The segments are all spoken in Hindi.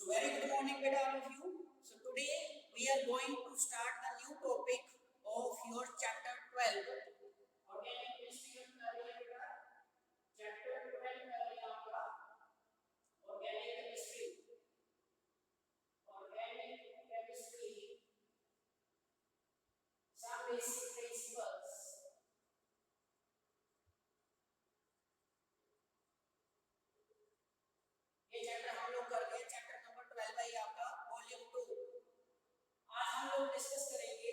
So very good morning, beta, all of you. So today we are going to start the new topic of your chapter 12. Organic chemistry का बeta. Chapter 12 का आपका organic chemistry. Organic chemistry. Some basic principles. ये चैप्टर हम लोग कर रहे हैं, चैप्टर नंबर 12 है आपका वॉल्यूम 2. आज हम लोग डिस्कस करेंगे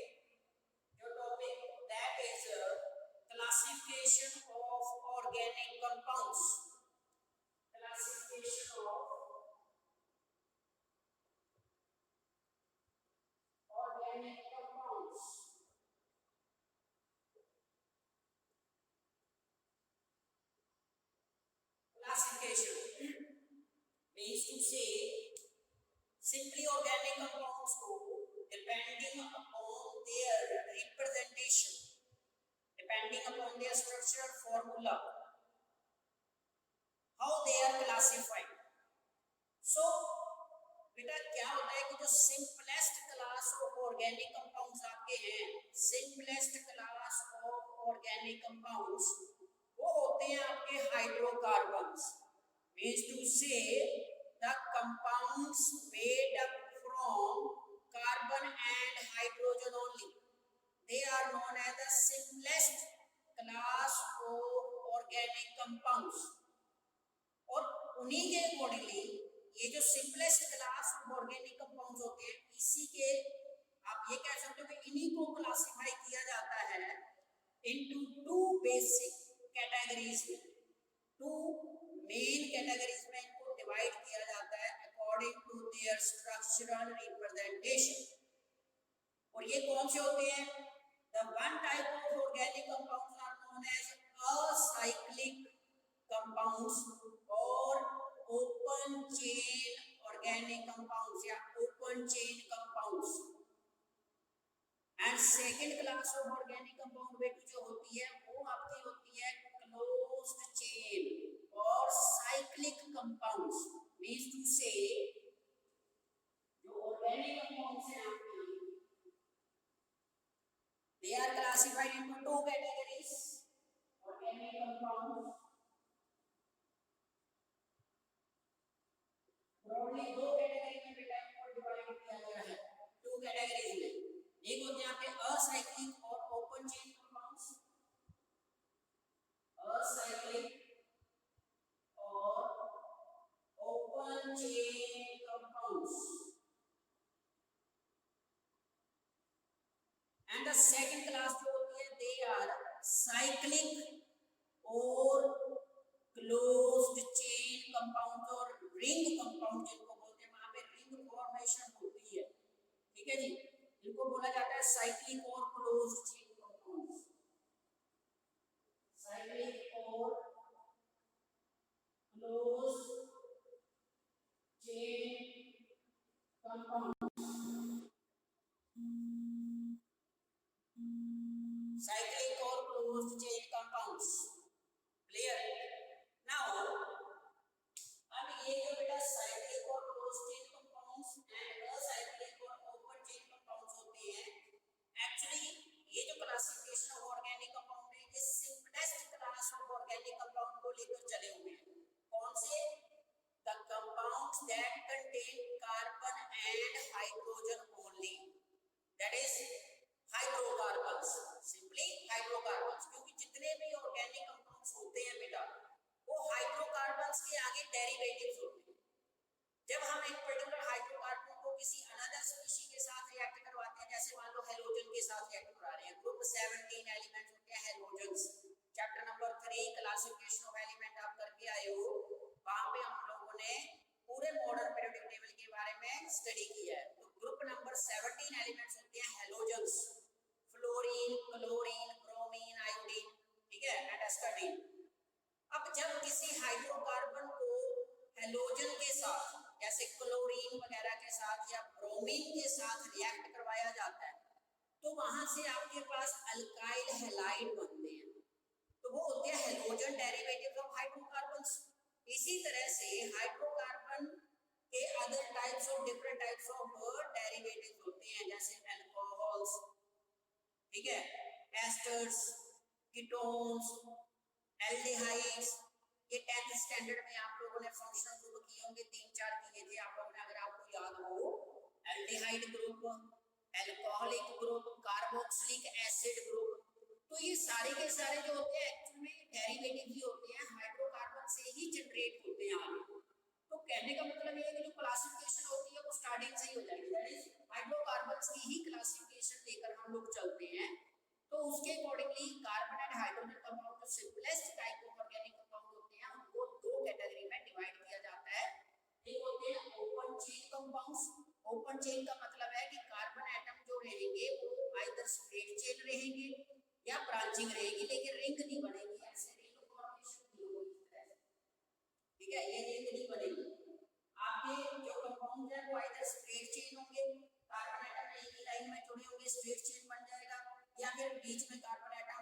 जो topic that is classification of organic compounds. Classification of organic compounds. Classification means to say simply organic compounds को depending upon their representation, depending upon their structural formula, how they are classified. So बेटा क्या होता है कि जो simplest class of organic compounds आपके हैं, simplest class of organic compounds वो होते हैं आपके hydrocarbons. means to say the compounds made up from carbon and hydrogen only. They are known as the simplest class of organic compounds. और उन्हीं के अकॉर्डिंगली ये जो simplest class of organic compounds होते हैं, इसी के आप ये कह सकते हो कि इन्हीं को क्लासिफाई किया जाता है इनटू टू बेसिक कैटेगरीज में. टू मेन कैटेगरीज में इनको डिवाइड किया जाता है according to their structural representation. और ये कौन से होते हैं? The one type of organic compounds are known as acyclic compounds और ओपन चेन ऑर्गेनिक कंपाउंड्स या open chain compounds. And second class of organic compound बेटा जो होती है वो आपकी होती है क्लोज्ड चेन और साइक्लिक कंपाउंड्स. मींस टू से जो ऑर्गेनिक कंपाउंड्स हैं आपकी they are classified into two categories. Organic compounds broadly दो कैटेगरी में बेटा इनको डिवाइड किया गया है. टू कैटेगरीज में एक होते हैं आपके असाइक्लिक और ओपन चेन कंपाउंड्स. असाइक्लिक और open chain compounds. And the second class जो होती है दे आर साइक्लिक और क्लोज्ड चेन कंपाउंड्स और रिंग कंपाउंड जिनको बोलते हैं. वहां पे रिंग फॉर्मेशन होती है. ठीक है जी, इनको बोला जाता है साइक्लिक और क्लोज्ड चेन कंपाउंड्स. साइक्लिक और क्लोज्ड चेन कंपाउंड्स. साइक्लिक और closed chain compounds. Clear? Now अब ये जो बेटा साइक्लिक और closed chain compounds and acyclic और ओपन चेन कंपाउंड्स होते हैं, एक्चुअली ये जो क्लासिफिकेशन ऑफ ऑर्गेनिक कंपाउंड है ये simplest class of organic compound को लेकर चले हुए हैं. कौन से? The compounds that contain carbon and hydrogen only. That is hydrocarbons. Simply hydrocarbons. क्योंकि जितने भी ऑर्गेनिक कंपाउंड्स होते हैं बेटा वो हाइड्रोकार्बन्स के आगे डेरिवेटिव्स होते हैं. जब हम एक पर्टिकुलर हाइड्रोकार्बन को किसी अनदर स्पीशीज के साथ रिएक्ट करवाते हैं, जैसे मान लो हैलोजन के साथ रिएक्ट करा रहे हैं, ग्रुप 17 एलिमेंट्स होते हैं halogens. Chapter number 3 classification of element आप करके आए हो. वहां पे हम लोगों ने पूरे मॉडर्न पीरियोडिक टेबल के बारे में स्टडी किया है. तो ग्रुप नंबर 17 एलिमेंट्स होते हैं halogens. Fluorine, chlorine, bromine, iodine, ठीक है, एंड एस्टाडीन. अब जब किसी हाइड्रोकार्बन को हैलोजन के साथ जैसे क्लोरीन वगैरह के साथ या ब्रोमीन के साथ रिएक्ट करवाया जाता है तो वहां से आपके पास अल्काइल हैलाइड बनते हैं. तो वो होते हैं हैलोजन डेरिवेटिव्स ऑफ हाइड्रोकार्बन्स. इसी तरह से हाइड्रोकार्बन के other type different types of derivatives होते हैं, जैसे अल्कोहल्स, ठीक है, एस्टर्स, कीटोन्स, एल्डिहाइड्स। ये 10th स्टैंडर्ड में आप लोगों ने फंक्शनल ग्रुप किए होंगे, 3-4 किए थे आप लोगों ने, अगर आपको याद हो। Aldehyde group, alcoholic group, carboxylic acid group. तो ये सारे के सारे जो होते हैं एक्चुअली में डेरिवेटिव ही होते हैं, हाइड्रोकार्बन से ही जनरेट होते हैं आगे। तो कहने का मतलब ये है कि जो क्लासिफिकेशन होती है वो स्टार्टिंग से ही हो जाएगी, दैट इज हाइड्रोकार्बन्स की ही क्लासिफिकेशन लेकर हम लोग चलते हैं। तो उसके accordingly carbon and hydrogen compound जो simplest type of organic compound होते हैं उनको दो कैटेगरी में डिवाइड किया जाता है। एक होते हैं open chain compounds. Open chain का मतलब है कि कार्बन एटम जो रहेंगे वो आइदर स्ट्रेट चेन रहेंगे या ब्रांचिंग रहेगी, लेकिन रिंग नहीं बनेगी, ऐसे रिंग फॉर्मेशन नहीं होगी, ठीक है, ये रिंग नहीं बनेगी। आपके जो कंपाउंड है वो आइदर स्ट्रेट चेन होंगे, कार्बन एटम एक ही लाइन में जुड़े होंगे, स्ट्रेट चेन बन जाएगा, या फिर बीच में कार्बन एटम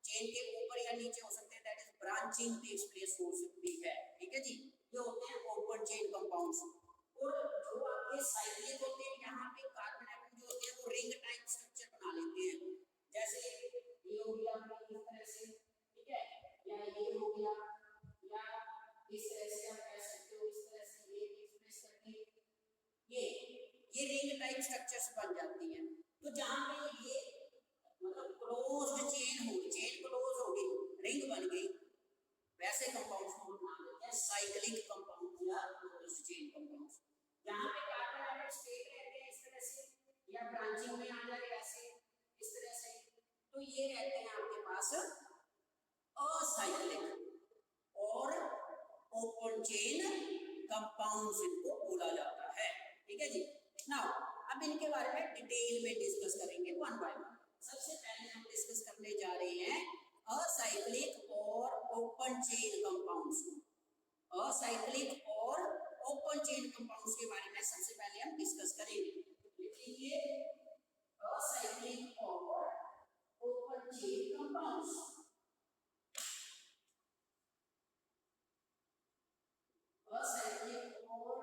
चेन के ऊपर या नीचे हो सकते हैं, that is branching takes place हो सकती है, ठीक है जी। ये होते हैं ओपन चेन कंपाउंड्स। और जो आपके साइक्लिक होते हैं, यहाँ पे कार्बन एटम जो होते हैं वो रिंग टाइप स्ट्रक्चर बना लेते हैं, जैसे ये हो गया इस तरह से, ठीक है, या ये हो गया, या इस तरह से आप कह सकते हो, इस तरह से ये एक्सप्रेस करके ये रिंग टाइप स्ट्रक्चर्स बन जाती हैं। तो जहां पे ये मतलब क्लोज्ड चेन हो, चेन क्लोज हो गई, रिंग बन गई, वैसे कंपाउंड्स को नाम देते हैं साइक्लिक कंपाउंड्स या क्लोज्ड चेन कंपाउंड्स। जहां पे कार्बन एटम स्ट्रेट रहते हैं इस तरह से, या ब्रांचिंग में आ जाए ऐसे इस तरह से, तो ये रहते हैं आपके पास असाइक्लिक और ओपन चेन कंपाउंड्स इनको बोला जाता है, ठीक है जी। नाउ अब इनके बारे में डिटेल में डिस्कस करेंगे वन बाय वन। सबसे पहले हम डिस्कस करने जा रहे हैं असाइक्लिक और ओपन चेन कंपाउंड्स। असाइक्लिक और ओपन चेन कंपाउंड्स के बारे में सबसे पहले हम डिस्कस करेंगे। लिखिए असाइक्लिक और ओपन चेन कंपाउंड्स। असाइक्लिक और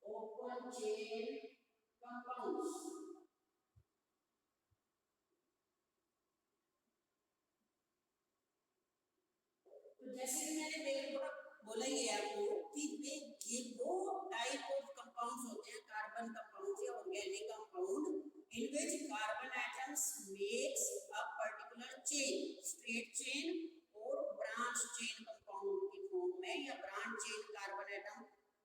ओपन चेन कंपाउंड्स। तो जैसे कि मैंने पहले बोला ही है आपको कि ये दो टाइप ऑफ कंपाउंड्स होते हैं, कार्बन कंपाउंड या organic compound, in which carbon atoms makes a particular chain, straight chain और branch chain compound की फॉर्म में, या branch chain कार्बन एटम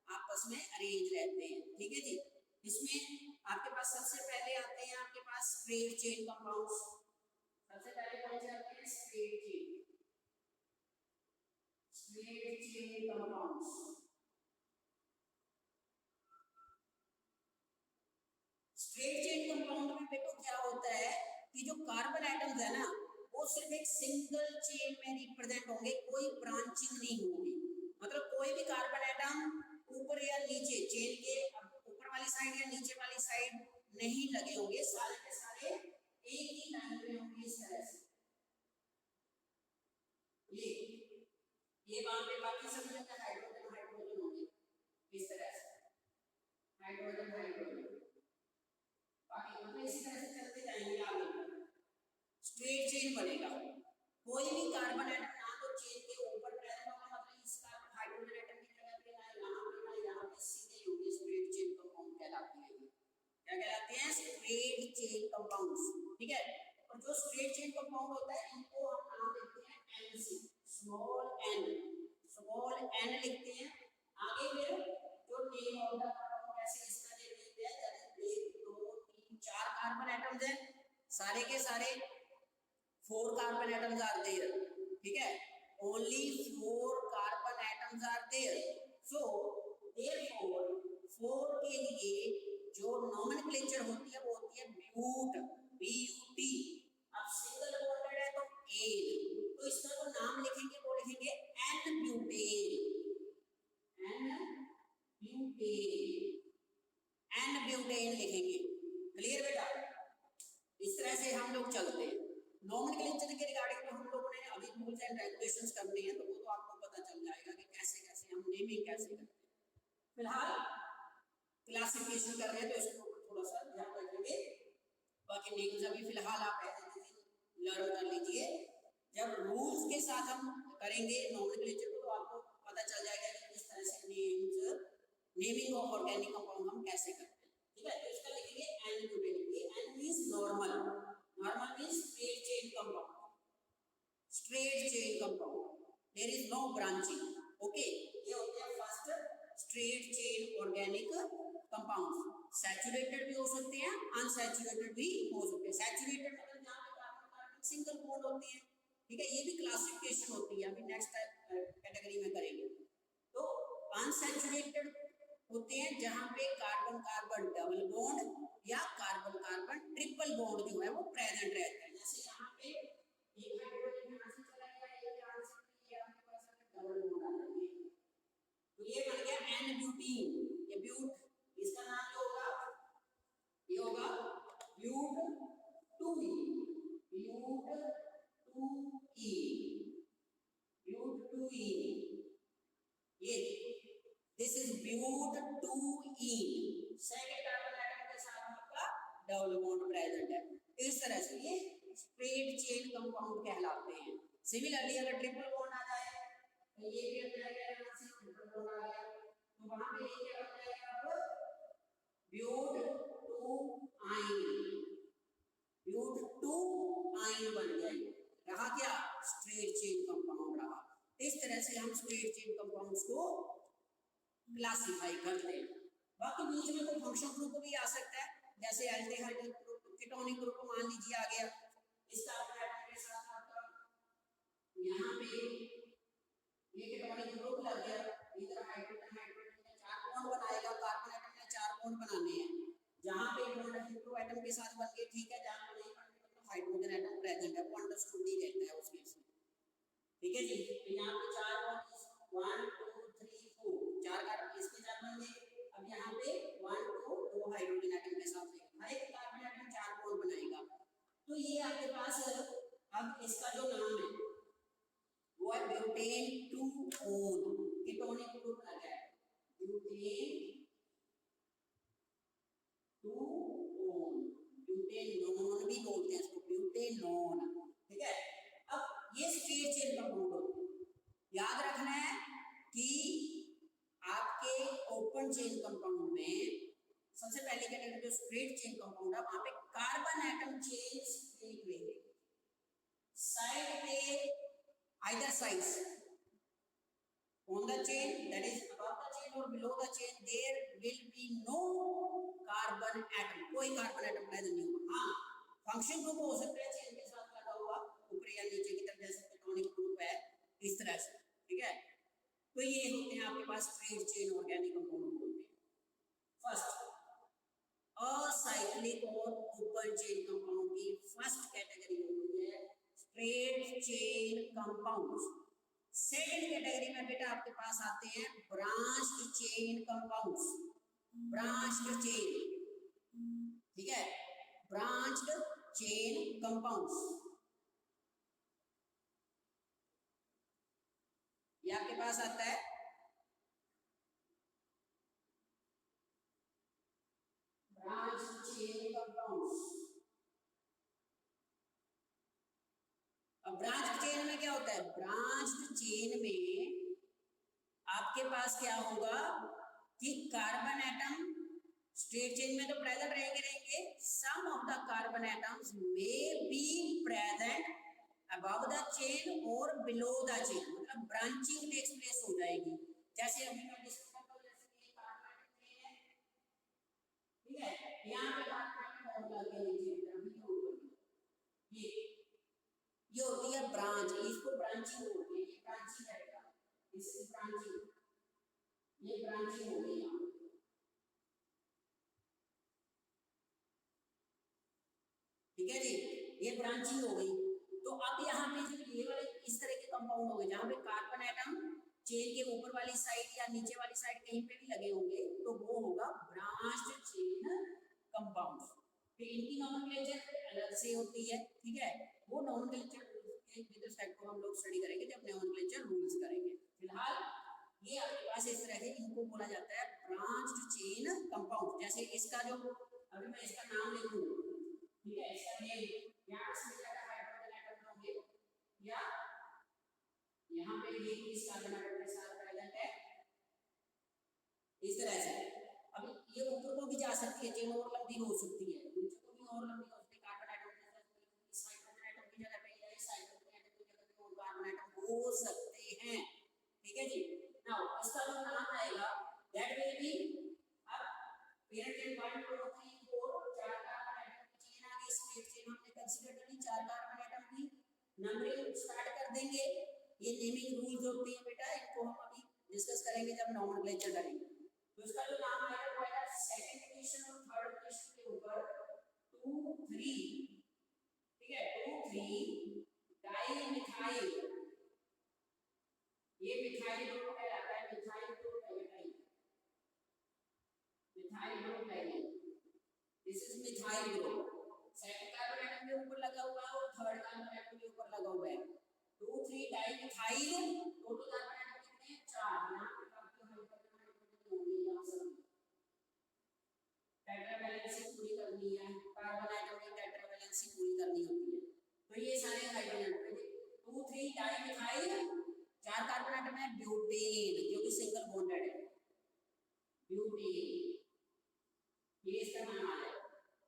आपस में अरेंज रहते हैं, ठीक है जी। इसमें आपके पास सबसे पहले आते हैं आपके पास स्ट्रेट चेन कंपाउंड्स। सबसे पहले कौन से आते हैं? Straight chain, straight chain compounds. Straight chain compound में बेटो क्या होता है कि जो कार्बन एटम्स है ना वो सिर्फ एक सिंगल चेन में रिप्रेजेंट होंगे, कोई ब्रांचिंग नहीं होगी। मतलब कोई भी कार्बन एटम ऊपर या नीचे चेन के ऊपर वाली साइड या नीचे वाली साइड नहीं लगे होंगे, सारे के सारे एक ही लाइन में होंगे इस तरह से। ये वहां पे बाकी सब जगह हाइड्रोजन हाइड्रोजन होंगे इस तरह से, हाइड्रोजन हाइड्रोजन, बाकी मतलब इसी तरह से चलते जाएंगे आगे, स्ट्रेट चेन बनेगा। कोई भी कार्बन एटम ना तो चेन के ऊपर प्रेजेंट होगा, मतलब इस कार्बन हाइड्रोजन एटम की जगह पे ना यहाँ पे ना यहाँ पे, सीधे होंगे, स्ट्रेट चेन कंपाउंड कहलाती है। क्या कहलाते हैं? स्ट्रेट चेन कंपाउंड्स, ठीक है। और जो स्ट्रेट चेन कंपाउंड होता है इनको हम नाम देते हैं एनसी, स्मॉल एन लिखते हैं। आगे फिर जो नेम ऑफ द कंपाउंड ऐसे इसका दे देते हैं, जैसे 1 2 3 4 कार्बन एटम्स हैं, सारे के सारे 4 कार्बन एटम्स आर देयर, ठीक है, only 4 carbon atoms are there. So therefore 4 के लिए जो नोमेनक्लेचर होती है वो होती है ब्यूट, BUT। अब सिंगल बॉन्डेड है तो एन, तो इसका जो नाम लिखेंगे वो लिखेंगे एन ब्यूटेन लिखेंगे। क्लियर बेटा? इस तरह से हम लोग चलते हैं। नोमेनक्लेचर के रिगार्डिंग तो हम लोगों ने अभी रूल्स एंड रेगुलेशंस करने हैं, तो वो तो आपको पता चल जाएगा कि कैसे कैसे हम नेमिंग कैसे करते हैं। फिलहाल क्लासिफिकेशन कर रहे हैं तो इसको थोड़ा सा ध्यान रखेंगे। बाकी नेम्स अभी फिलहाल आप ऐसे लर्न कर लीजिए। जब रूल्स के साथ हम करेंगे नोमेनक्लेचर को तो आपको पता चल जाएगा कि किस तरह से नेमिंग ऑफ ऑर्गेनिक कंपाउंड हम कैसे करते हैं। ठीक है, तो इसका लिखेंगे n butane. N means normal, normal means straight chain compound, straight chain compound, there is no branching. Okay, ये होते हैं first straight chain organic compounds. Saturated भी हो सकते हैं, अनसैचुरेटेड भी हो सकते हैं। सैचुरेटेड मतलब जहां पे कार्बन कार्बन सिंगल बॉन्ड होते हैं। ठीक है, ये भी क्लासिफिकेशन होती है, अभी नेक्स्ट कैटेगरी में करेंगे। तो अनसैचुरेटेड होते हैं जहां पे कार्बन कार्बन डबल बॉन्ड या कार्बन कार्बन ट्रिपल बॉन्ड जो है वो प्रेजेंट रहता है। जैसे यहाँ पे एक हाइड्रोजन यहाँ से चला गया, एक यहाँ से, ये आपके पास डबल बॉन्ड आ जाएंगे, तो ये बन गया एन ब्यूटीन। ये ब्यूट, इसका नाम क्या होगा? ये होगा ब्यूट 2E, but 2E, but 2E। ये this is but 2E। Second carbon atom के साथ आपका डबल बॉन्ड प्रेजेंट है। इस तरह से ये स्ट्रेट चेन कंपाउंड कहलाते हैं। सिमिलरली अगर ट्रिपल बॉन्ड आ जाए तो ये भी आ जाएगा, यहाँ से ट्रिपल बॉन्ड आ गया तो वहां पे ये क्या बन जाएगा? अब ब्यूट 2 ब्यूट 2 बन जाएगा। रहा क्या? स्ट्रेट चेन कंपाउंड रहा। इस तरह से हम स्ट्रेट चेन कंपाउंड्स को क्लासिफाई करते हैं। बाकी बीच में कोई फंक्शन ग्रुप भी आ सकता है, जैसे एल्डिहाइड ग्रुप, कीटोनिक ग्रुप मान लीजिए आ गया। इस कार्बन एटम के साथ आपका यहाँ पे ये कीटोनिक ग्रुप लग गया, इधर हाइड्रोजन हाइड्रोजन ने 4 बॉन्ड बनाएगा, कार्बन एटम ने 4 बॉन्ड बनाने हैं। जहाँ पे बॉन्ड हेटेरो एटम के साथ बन गए, ठीक है, जहाँ पे नहीं बन तो हाइड्रोजन एटम प्रेजेंट है, वो अंडरस्टूड ही रहता है उसके इसमें। ठीक है जी, तो यहाँ पे 4 बॉन्ड 1 2 3 4 4 कार्बन इसके साथ बन गए। अब यहाँ पे 1 2 2 हाइड्रोजन एटम के साथ हर एक कार्बन एटम 4 बॉन्ड बनाएगा। तो ये आपके पास अब इसका जो नाम है वो है ब्यूटेन 2-ओन। कीटोनिक ग्रुप लगा है ब्यूटेन 2-ओन, ब्यूटेनोन भी बोलते हैं इसको, ब्यूटेनोन। ठीक है, अब ये स्ट्रेट चेन कंपाउंड होते हैं। याद रखना है कि आपके ओपन चेन कंपाउंड में सबसे पहले कैटेगरी जो स्ट्रेट चेन कंपाउंड है वहां पे कार्बन एटम चेन स्ट्रेट रहेंगे। साइड पे either sides on the chain, that is above the chain or below the chain, there will be no carbon atom, कोई कार्बन एटम प्रेजेंट नहीं होगा। हाँ, फंक्शन ग्रुप हो सकता है चेन के साथ लगा हुआ ऊपर या नीचे की तरफ, जैसे कीटोनिक ग्रुप है इस तरह से। ठीक है, तो ये होते हैं आपके पास स्ट्रेट चेन ऑर्गेनिक कंपाउंड होते हैं। फर्स्ट असाइक्लिक और ओपन चेन कंपाउंड की फर्स्ट कैटेगरी होती है straight chain compounds. Second category में बेटा आपके पास आते हैं branched chain compounds. Branched chain, ठीक है, ब्रांच्ड चेन कंपाउंड्स ये आपके पास आता है ब्रांच्ड चेन कंपाउंड्स। अब ब्रांच चेन में क्या होता है? ब्रांच्ड चेन में आपके पास क्या होगा कि कार्बन एटम स्ट्रेट चेन में तो प्रेजेंट रहेंगे, some of the carbon atoms may be present above the chain और बिलो द चेन, मतलब ब्रांचिंग टेक्स प्लेस हो जाएगी। जैसे अभी मैं डिस्कस करता हूं, जैसे ये कार्बन एटम चेन है, ठीक है, यहां पे कार्बन एटम और लगे नीचे अभी तो ऊपर ये होती है ब्रांच, इसको ब्रांचिंग बोलते हैं। ये ब्रांचिंग है, दिस इज ब्रांचिंग, ये ब्रांचिंग हो गई यहाँ। ठीक है जी, ये ब्रांचिंग हो गई। तो अब यहाँ पे जो ये वाले इस तरह के कंपाउंड हो गए जहाँ पे कार्बन एटम चेन के ऊपर वाली साइड या नीचे वाली साइड कहीं पे भी लगे होंगे, तो वो होगा ब्रांच्ड चेन कंपाउंड। फिर इनकी नोमेनक्लेचर अलग से होती है। ठीक है, वो नोमेनक्लेचर के विद रिस्पेक्ट को हम लोग स्टडी करेंगे जब नोमेनक्लेचर रूल्स करेंगे। फिलहाल ये आपके पास इस तरह के, इनको बोला जाता है ब्रांच्ड चेन कंपाउंड। जैसे इसका जो, अभी मैं इसका नाम लिखूं, ठीक है, इसका नेम यहाँ से लिखा है हाइड्रोजन एटम होंगे, या यहाँ पे ये इस कार्बन एटम के साथ प्रेजेंट है इस तरह से। अब ये ऊपर को भी जा सकती है, चेन और लंबी हो सकती है, नीचे को भी और लंबी हो सकती है। कार्बन एटम के साथ इस हाइड्रोजन एटम की जगह पे या इस हाइड्रोजन एटम की जगह पे और कार्बन एटम हो सकते हैं, ठीक है जी। नाउ इसका जो नाम आएगा दैट विल बी, अब पेरेंट चेन 1 2 3 4 चार कार्बन एटम की चेन आ गई, स्ट्रेट चेन हमने कंसीडर कर ली, चार कार्बन एटम की नंबरिंग स्टार्ट कर देंगे। ये नेमिंग रूल्स होते हैं बेटा, इनको हम अभी डिस्कस करेंगे जब नॉमेनक्लेचर करेंगे। तो इसका जो नाम आएगा वो आएगा सेकंड पोजीशन और थर्ड पोजीशन के ऊपर 2 3, ठीक है, 2 3 डाई मिथाइल, ये मिथाइल ग्रुप कहलाता है, मिथाइल ग्रुप है बेटा, मिथाइल ग्रुप है ये, this is methyl group. Second carbon atom के ऊपर लगा हुआ है और थर्ड कार्बन एटम के ऊपर लगा हुआ है 2 3 di methyl. Total carbon atom कितने हैं? 4। यहां पे काफी हाइड्रोजन होंगे, यहां सब टेट्रावैलेंसी पूरी करनी है, कार्बन एटम की टेट्रावैलेंसी पूरी करनी होती है, तो ये सारे हाइड्रोजन हैं। 2 3 डाई मिथाइल, चार कार्बन एटम है, ब्यूटेन जो कि सिंगल बॉन्डेड है, ब्यूटेन, ये इसका नाम आ जाएगा।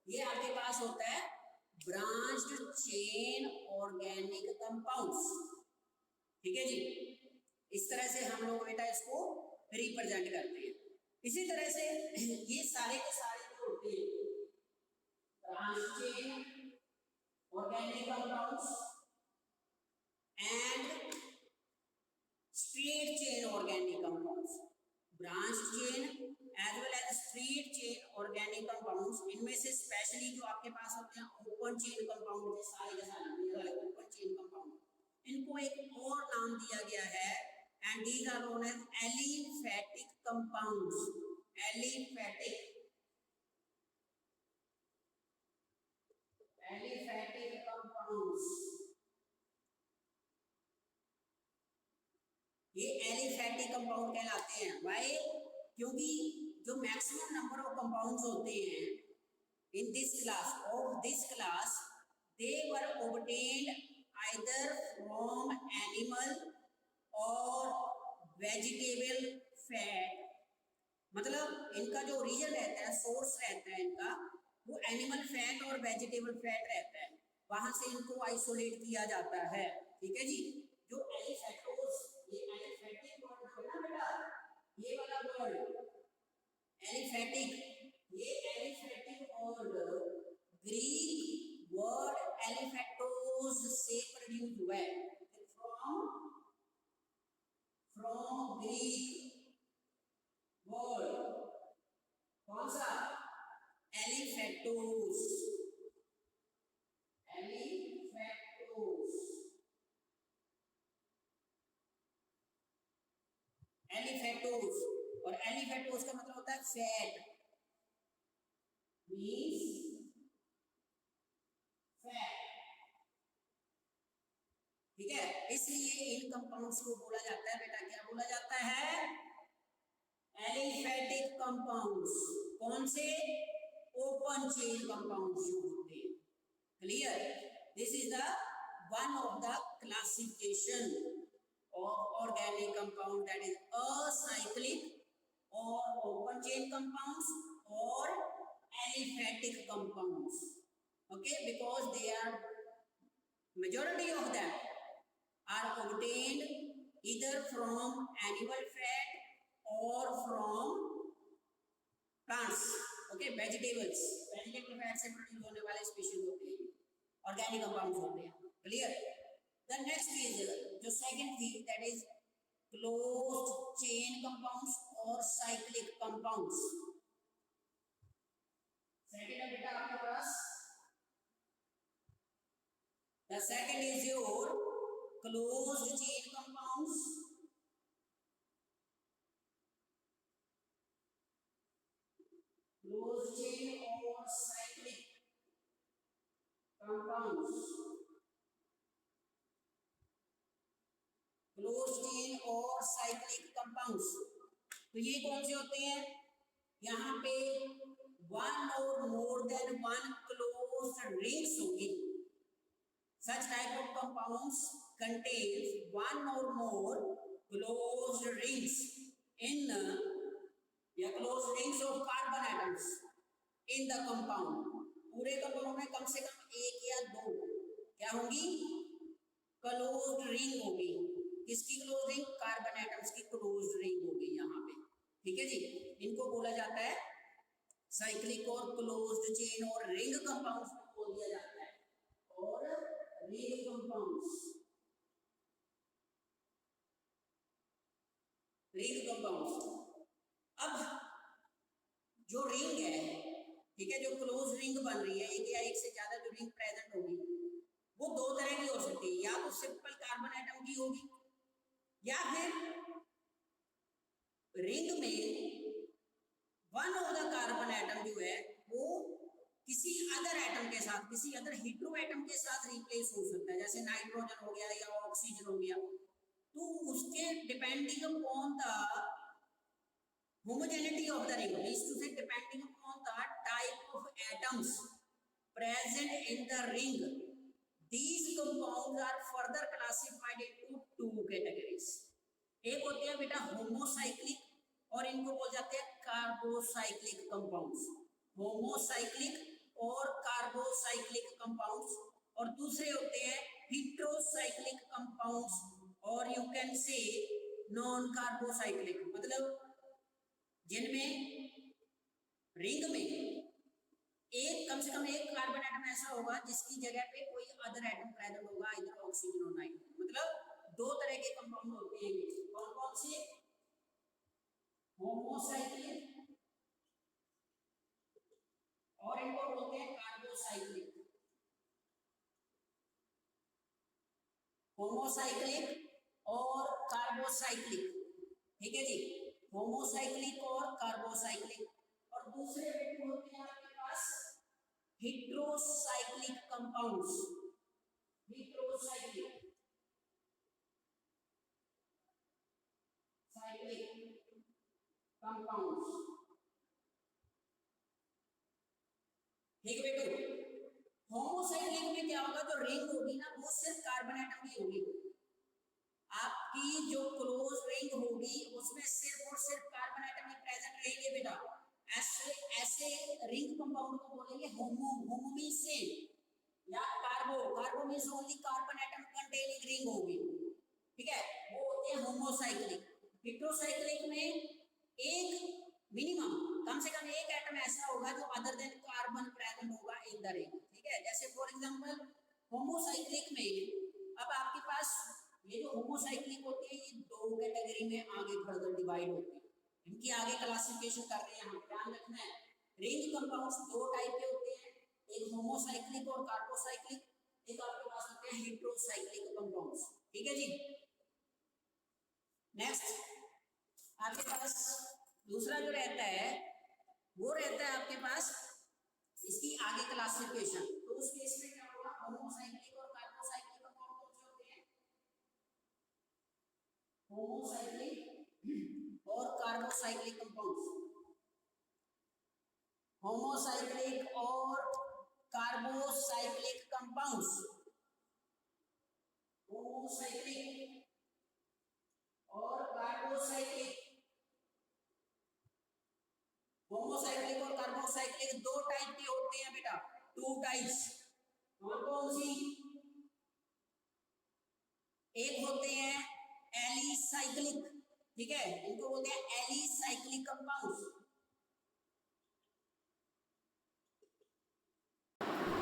ये आपके पास होता है ब्रांच्ड चेन ऑर्गेनिक कंपाउंड्स, ठीक है जी। इस तरह से हम लोग बेटा इसको रिप्रेजेंट करते हैं। इसी तरह से ये सारे के सारे जो होते हैं branch chain organic compounds and straight chain organic compounds, branch chain as well as straight chain organic compounds, इनमें से स्पेशली जो आपके पास होते हैं ओपन चेन कंपाउंड, सारे के सारे ओपन चेन कंपाउंड, इनको एक और नाम दिया गया है and these are known as aliphatic compounds, aliphatic compounds। ये एलिफैटिक कंपाउंड कहलाते हैं। व्हाई? क्योंकि जो मैक्सिमम नंबर ऑफ कंपाउंड्स होते हैं in this class they were obtained either from animal और वेजिटेबल फैट, मतलब इनका जो ओरिजिन रहता है, सोर्स रहता है इनका, वो एनिमल फैट और वेजिटेबल फैट रहता है, वहां से इनको आइसोलेट किया जाता है, ठीक है जी। जो एलिफैटोस, ये एलिफैटिक वर्ड जो है ना बेटा, ये वाला वर्ड एलिफैटिक, ये एलिफैटिक वर्ड ग्रीक वर्ड एलिफैटोस से प्रोड्यूस हुआ है, फ्रॉम ग्रीक वर्ड कौन सा? एलिफैटोस, एलिफैटोस, एलिफैटोस। और एलिफैटोस का मतलब होता है फैट, मींस फैट, ठीक है। इसलिए इन कंपाउंड्स को बोला जाता है बेटा, क्या बोला जाता है? Aliphatic compounds. कौन से? ओपन चेन कंपाउंड्स जो होते हैं, clear. This is the one of the classification of organic compound, that is acyclic or open chain compounds or aliphatic compounds, okay, because they are, majority of them are obtained either from animal fat or from plants, okay, vegetables, vegetable fat से प्रोड्यूस होने वाले स्पीशीज होते हैं, ऑर्गेनिक कंपाउंड्स होते हैं, क्लियर। The next is जो second थी, that is closed chain compounds or cyclic compounds। second है बेटा आपके पास, the second is your closed chain compounds, closed chain or cyclic compounds। Close chain और साइक्लिक कंपाउंड्स। तो ये कौन से होते हैं? यहाँ पे वन और more than one closed rings होंगी। Such type of compounds contains one or more closed rings in closed rings of carbon atoms in the compound। पूरे कंपाउंड में कम से कम एक या दो क्या होंगी? क्लोज्ड रिंग होगी। किसकी क्लोज रिंग? कार्बन एटम्स की क्लोज्ड रिंग होगी यहाँ पे। ठीक है जी, इनको बोला जाता है साइक्लिक और क्लोज्ड चेन और रिंग कंपाउंड्स बोल दिया जाता है। और रिंग कंपाउंड्स, अब जो रिंग है, ठीक है, जो क्लोज रिंग बन रही है, एक या एक से ज्यादा जो रिंग प्रेजेंट होगी, वो दो तरह की हो सकती है। या तो सिंपल कार्बन एटम की होगी, या फिर रिंग में one of the carbon atom जो है वो किसी अदर एटम के साथ, किसी अदर हीट्रो एटम के साथ रिप्लेस हो सकता है। जैसे नाइट्रोजन हो गया या ऑक्सीजन हो गया। तो उसके depending upon the homogeneity of the ring, means to say depending upon the type of atoms present in the ring, these compounds are further classified into two categories। एक होते हैं बेटा होमोसाइक्लिक और इनको बोल जाते हैं कार्बोसाइक्लिक कंपाउंड्स। होमोसाइक्लिक और कार्बोसाइक्लिक कंपाउंड्स। और दूसरे होते हैं हेटेरोसाइक्लिक कंपाउंड्स और you can say non carbocyclic, मतलब जिनमें रिंग में एक कम से कम एक कार्बन एटम ऐसा होगा जिसकी जगह पे कोई अदर एटम प्रेजेंट होगा, इधर ऑक्सीजन और नाइट्रोजन। मतलब दो तरह के कंपाउंड होते हैं। कौन कौन से? होमोसाइक्लिक और इनको बोलते हैं कार्बोसाइक्लिक। होमोसाइक्लिक और कार्बोसाइक्लिक, ठीक है जी, होमोसाइक्लिक और कार्बोसाइक्लिक। और दूसरे होते हैं आपके पास हेटेरोसाइक्लिक कंपाउंड्स। हेटेरोसाइक्लिक कंपाउंड्स, ठीक है बेटो। होमोसाइक्लिक में क्या होगा? जो रिंग होगी ना वो सिर्फ कार्बन एटम की होगी। आपकी जो क्लोज रिंग होगी उसमें सिर्फ और सिर्फ कार्बन एटम ही प्रेजेंट रहेंगे बेटा। ऐसे रिंग कंपाउंड को बोलेंगे होमो। होमो मींस सेम, या carbo. Carbo means only carbon atom containing ring होगी, ठीक है, वो होते हैं होमोसाइक्लिक। हेटेरोसाइक्लिक में एक मिनिमम कम से कम एक एटम ऐसा होगा जो अदर देन कार्बन प्रेजेंट होगा इन द रिंग, ठीक है। जैसे फॉर एग्जांपल होमोसाइक्लिक में अब आपके पास ये जो होमोसाइक्लिक होते हैं ये दो कैटेगरी में आगे फर्दर डिवाइड होते हैं। इनकी आगे क्लासिफिकेशन कर रहे हैं हम, ध्यान रखना है। रिंग कंपाउंड्स दो टाइप के होते हैं, एक होमोसाइक्लिक और कार्बोसाइक्लिक, एक आपके पास होते हैं हेटेरोसाइक्लिक कंपाउंड्स, ठीक है जी। नेक्स्ट आपके पास दूसरा जो रहता है वो रहता है आपके पास इसकी आगे क्लासिफिकेशन। तो उस केस में क्या होगा? होमोसाइक्लिक और कार्बोसाइक्लिक कंपाउंड कौन से होते हैं? होमोसाइक्लिक और कार्बोसाइक्लिक कंपाउंड्स। होमोसाइक्लिक और कार्बोसाइक्लिक कंपाउंड्स, होमोसाइक्लिक और कार्बोसाइक्लिक। होमोसाइक्लिक और कार्बोसाइक्लिक दो टाइप के होते हैं बेटा, टू टाइप्स। कौन कौन सी? एक होते हैं एलिसाइक्लिक, ठीक है, इनको बोलते हैं एलिसाइक्लिक कंपाउंड्स।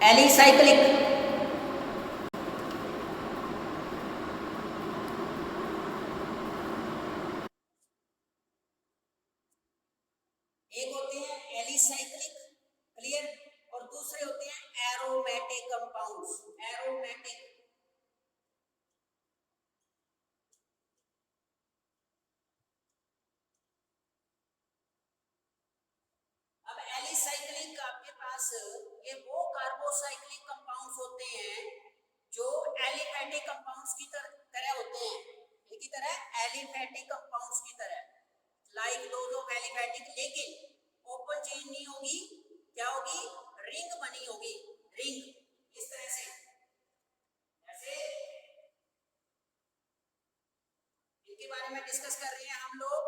एलिसाइक्लिक एक होते हैं एलिसाइक्लिक, क्लियर, और दूसरे होते हैं एरोमेटिक कंपाउंड्स। एरोमेटिक, अब एलिसाइक्लिक आपके पास ये वो कार्बोसाइक्लिक कंपाउंड्स होते हैं जो एलिमेटिक कंपाउंड्स की तरह होते हैं। की तरह एलिफेटिक कंपाउंड्स की तरह, लाइक दोज ऑफ एलिफेटिक, लेकिन ओपन चेन नहीं होगी, क्या होगी, रिंग बनी होगी, रिंग इस तरह से, ऐसे इनके बारे में डिस्कस कर रहे हैं हम लोग,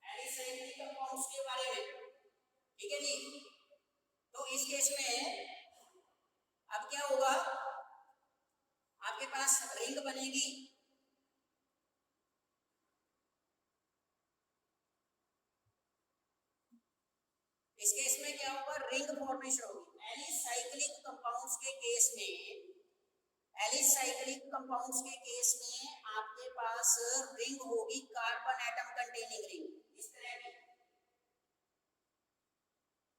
एलिसाइक्लिक कंपाउंड्स के बारे में, ठीक है जी। तो इस केस में अब क्या होगा, आपके पास रिंग बनेगी, इस केस में क्या होगा, रिंग फॉर्मेशन होगी। एलिसाइक्लिक कंपाउंड्स के केस में, एलिसाइक्लिक कंपाउंड्स के केस में आपके पास रिंग होगी, कार्बन एटम कंटेनिंग रिंग, इस तरह की,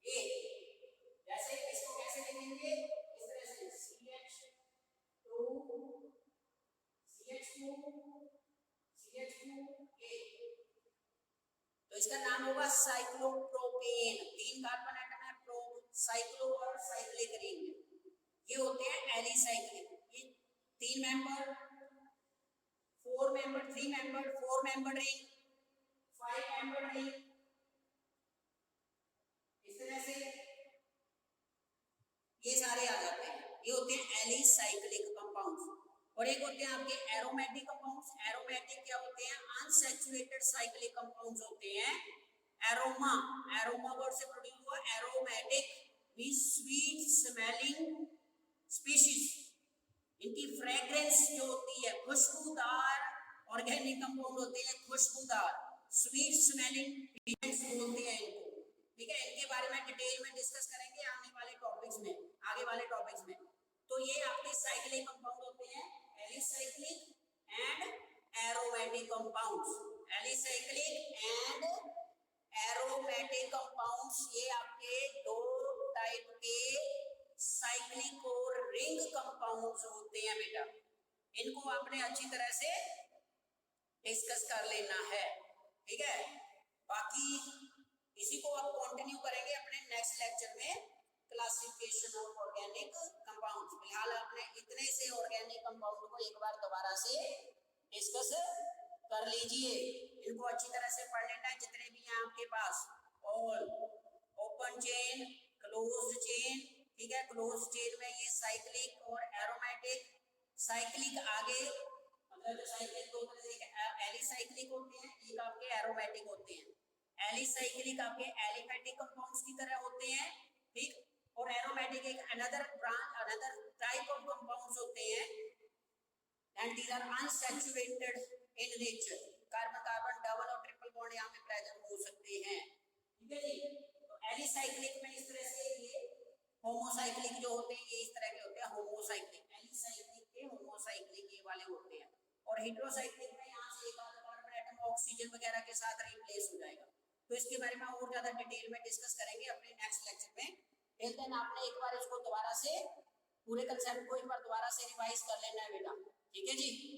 ये जैसे इसको कैसे लिखेंगे, इस तरह से CH2 CH2A, तो इसका नाम होगा साइक्लोप्रोपेन, 3 कार्बन एटम है, प्रो साइक्लो और साइक्लिक रिंग, ये होते हैं एलिसाइक्लिक। ये 3 member, 4 member, 3 member, 4 member ring, 5 member ring, इस तरह से ये सारे आ जाते हैं, ये होते हैं एलिसाइक्लिक कंपाउंड्स। और एक होते हैं आपके एरोमेटिक कंपाउंड्स। एरोमेटिक क्या होते हैं, अनसैचुरेटेड साइक्लिक कंपाउंड्स होते हैं। एरोमा, एरोमा वर्ड से प्रोड्यूस हुआ, aromatic means sweet smelling species, इनकी फ्रेग्रेंस जो होती है, खुशबूदार ऑर्गेनिक कंपाउंड होते हैं, खुशबूदार स्वीट स्मेलिंग बोलते हैं इनको, ठीक है। इनके बारे में डिटेल में डिस्कस करेंगे आने वाले टॉपिक्स में, आगे वाले टॉपिक्स में। तो ये आपके साइक्लिक कंपाउंड होते हैं, alicyclic and aromatic compounds, alicyclic and aromatic compounds, ये आपके 2 टाइप के साइक्लिक और रिंग कंपाउंड्स होते हैं बेटा, इनको आपने अच्छी तरह से डिस्कस कर लेना है, ठीक है। बाकी इसी को आप कंटिन्यू करेंगे अपने नेक्स्ट लेक्चर में, क्लासिफिकेशन ऑफ ऑर्गेनिक कंपाउंड्स। फिलहाल आपने इतने से ऑर्गेनिक कंपाउंड को एक बार दोबारा से डिस्कस कर लीजिए, इनको अच्छी तरह से पढ़ लेना है, जितने भी हैं आपके पास, all open chain, closed chain, ठीक है। क्लोज्ड चेन में ये साइक्लिक और एरोमेटिक, साइक्लिक आगे मतलब साइक्लिक 2 तरह से, एलिसाइक्लिक होते हैं, एक आपके एरोमेटिक होते हैं। एलिसाइक्लिक आपके एलिफेटिक कंपाउंड्स की तरह होते हैं, ठीक, और एरोमेटिक एक another branch, another type of compounds होते हैं, and these are unsaturated in nature, carbon carbon double और ट्रिपल बॉन्ड यहां पे प्रेजेंट हो सकते हैं, ठीक है जी। तो एलिसाइक्लिक में इस तरह से ये होमोसाइक्लिक जो होते हैं, ये इस तरह के होते हैं होमोसाइक्लिक, एलिसाइक्लिक के होमोसाइक्लिक ये वाले होते हैं, और हेटेरोसाइक्लिक में यहां से एक आधा कार्बन एटम ऑक्सीजन वगैरह के साथ रिप्लेस हो जाएगा। तो इसके बारे में और ज्यादा डिटेल में डिस्कस करेंगे अपने नेक्स्ट लेक्चर में। टिल देन आपने एक बार इसको दोबारा से पूरे कंसेप्ट को एक बार दोबारा से रिवाइज कर लेना है बेटा, ठीक है जी।